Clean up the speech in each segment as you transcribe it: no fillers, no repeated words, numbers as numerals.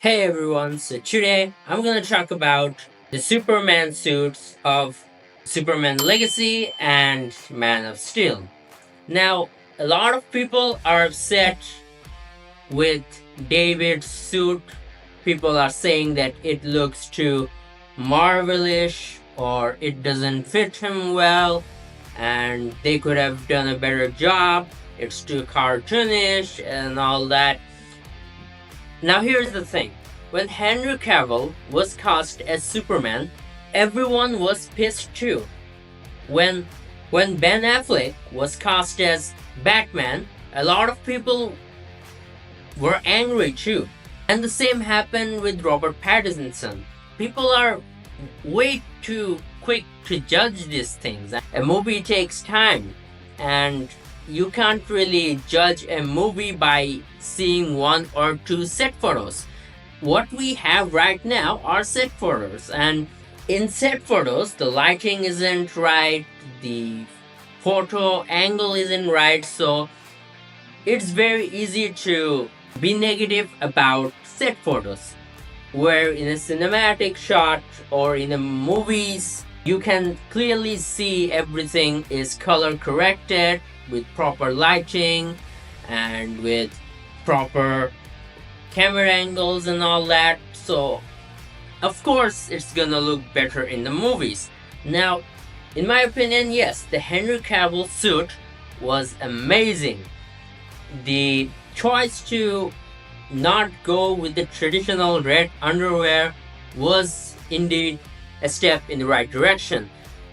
Hey everyone, so today I'm gonna talk about the Superman suits of Superman Legacy and Man of Steel. Now, a lot of people are upset with David's suit. People are saying that it looks too Marvelish or it doesn't fit him well and they could have done a better job. It's too cartoonish and all that. Now here's the thing. When Henry Cavill was cast as Superman, everyone was pissed too. When when Ben Affleck was cast as Batman, a lot of people were angry too. And the same happened with Robert Pattinson. People are way too quick to judge these things. A movie takes time, and you can't really judge a movie by seeing one or two set photos. What we have right now are set photos, and in set photos, the lighting isn't right, the photo angle isn't right, so it's very easy to be negative about set photos. Where in a cinematic shot or in a movies, you can clearly see everything is color corrected with proper lighting and with proper camera angles and all that. So, of course, it's gonna look better in the movies. Now, in my opinion, yes, the Henry Cavill suit was amazing. The choice to not go with the traditional red underwear was indeed a step in the right direction.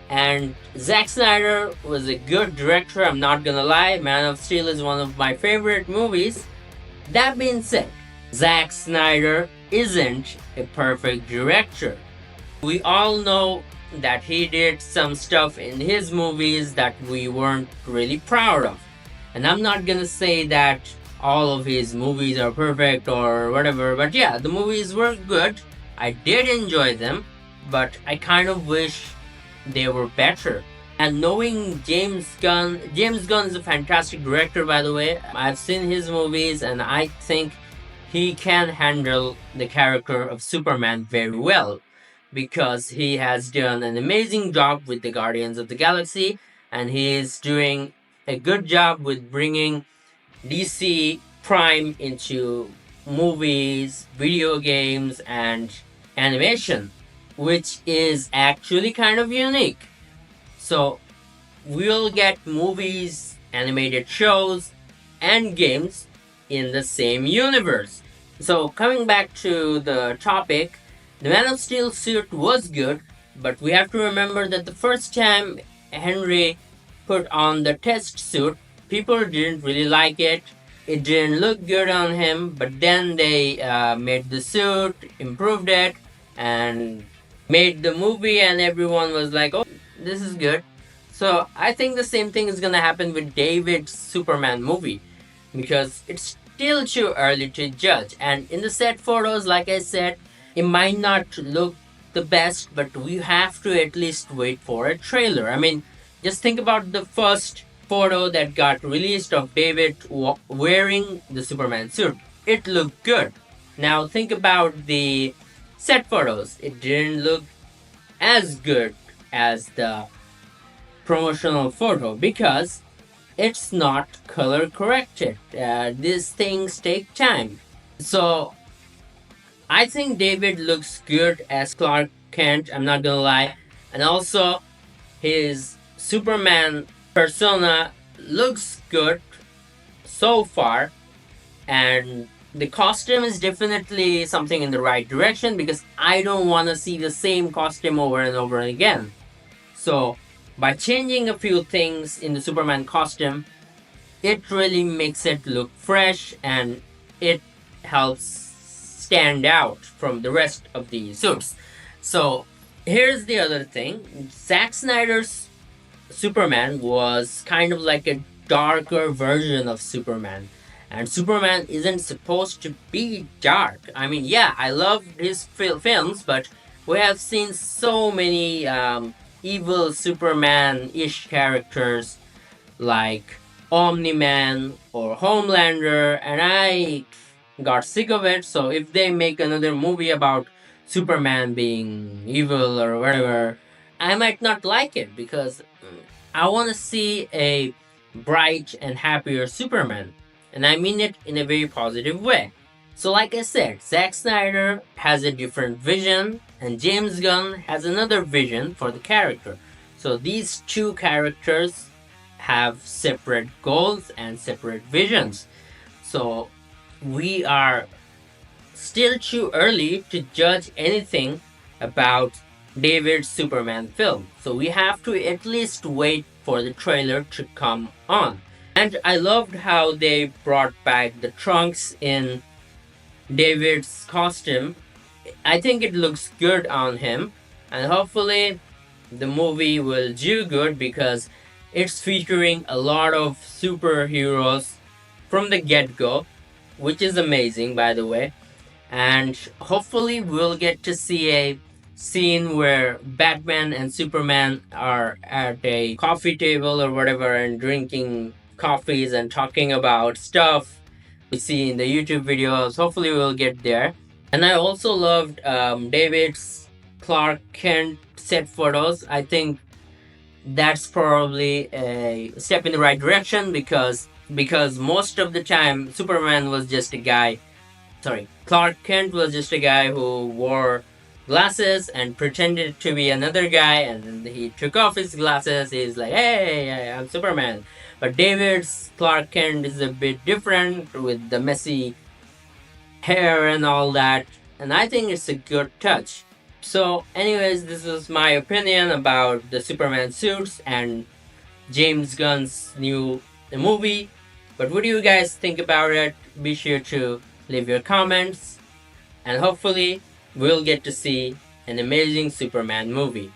And Zack Snyder was a good director, I'm not gonna lie. Man of Steel is one of my favorite movies. That being said, Zack Snyder isn't a perfect director. We all know that he did some stuff in his movies that we weren't really proud of. And I'm not gonna say that all of his movies are perfect or whatever, but yeah, the movies were good. I did enjoy them, but I kind of wish they were better. And knowing James Gunn is a fantastic director, by the way. I've seen his movies and I think he can handle the character of Superman very well because he has done an amazing job with the Guardians of the Galaxy and he is doing a good job with bringing DC Prime into movies, video games, and animation, which is actually kind of unique. So, we'll get movies, animated shows, and games in the same universe. So, coming back to the topic, the Man of Steel suit was good, but we have to remember that the first time Henry put on the test suit, people didn't really like it. It didn't look good on him, but then they made the suit, improved it, and made the movie, and everyone was like, oh, this is good. So I think the same thing is gonna happen with David's Superman movie because it's still too early to judge. And in the set photos, like I said, it might not look the best, but we have to at least wait for a trailer. I mean, just think about the first photo that got released of David wearing the Superman suit. It looked good. Now think about the set photos. It didn't look as good as the promotional photo because it's not color corrected. These things take time. So I think David looks good as Clark Kent, I'm not gonna lie. And also his Superman persona looks good so far, and the costume is definitely something in the right direction because I don't want to see the same costume over and over again. So, by changing a few things in the Superman costume, it really makes it look fresh and it helps stand out from the rest of the suits. So, here's the other thing. Zack Snyder's Superman was kind of like a darker version of Superman. And Superman isn't supposed to be dark. I mean, yeah, I love his films, but we have seen so many evil Superman ish characters like Omni Man or Homelander, and got sick of it. So if they make another movie about Superman being evil or whatever, I might not like it because I want to see a bright and happier Superman. And I mean it in a very positive way. So, like I said, Zack Snyder has a different vision, and James Gunn has another vision for the character. So, these two characters have separate goals and separate visions. So, we are still too early to judge anything about David's Superman film. So we have to at least wait for the trailer to come on. And I loved how they brought back the trunks in David's costume. I think it looks good on him, and hopefully the movie will do good because it's featuring a lot of superheroes from the get go, which is amazing, by the way. And hopefully we'll get to see a scene where Batman and Superman are at a coffee table or whatever and drinking coffees and talking about stuff we see in the YouTube videos. Hopefully we'll get there. And I also loved David's Clark Kent set photos. I think that's probably a step in the right direction because most of the time Superman was just a guy, sorry, Clark Kent was just a guy who wore glasses and pretended to be another guy, and then he took off his glasses. He's like, hey, I'm Superman. But David's Clark Kent is a bit different with the messy hair and all that, and I think it's a good touch. So, anyways, this is my opinion about the Superman suits and James Gunn's new movie. But what do you guys think about it? Be sure to leave your comments, and hopefully, we'll get to see an amazing Superman movie.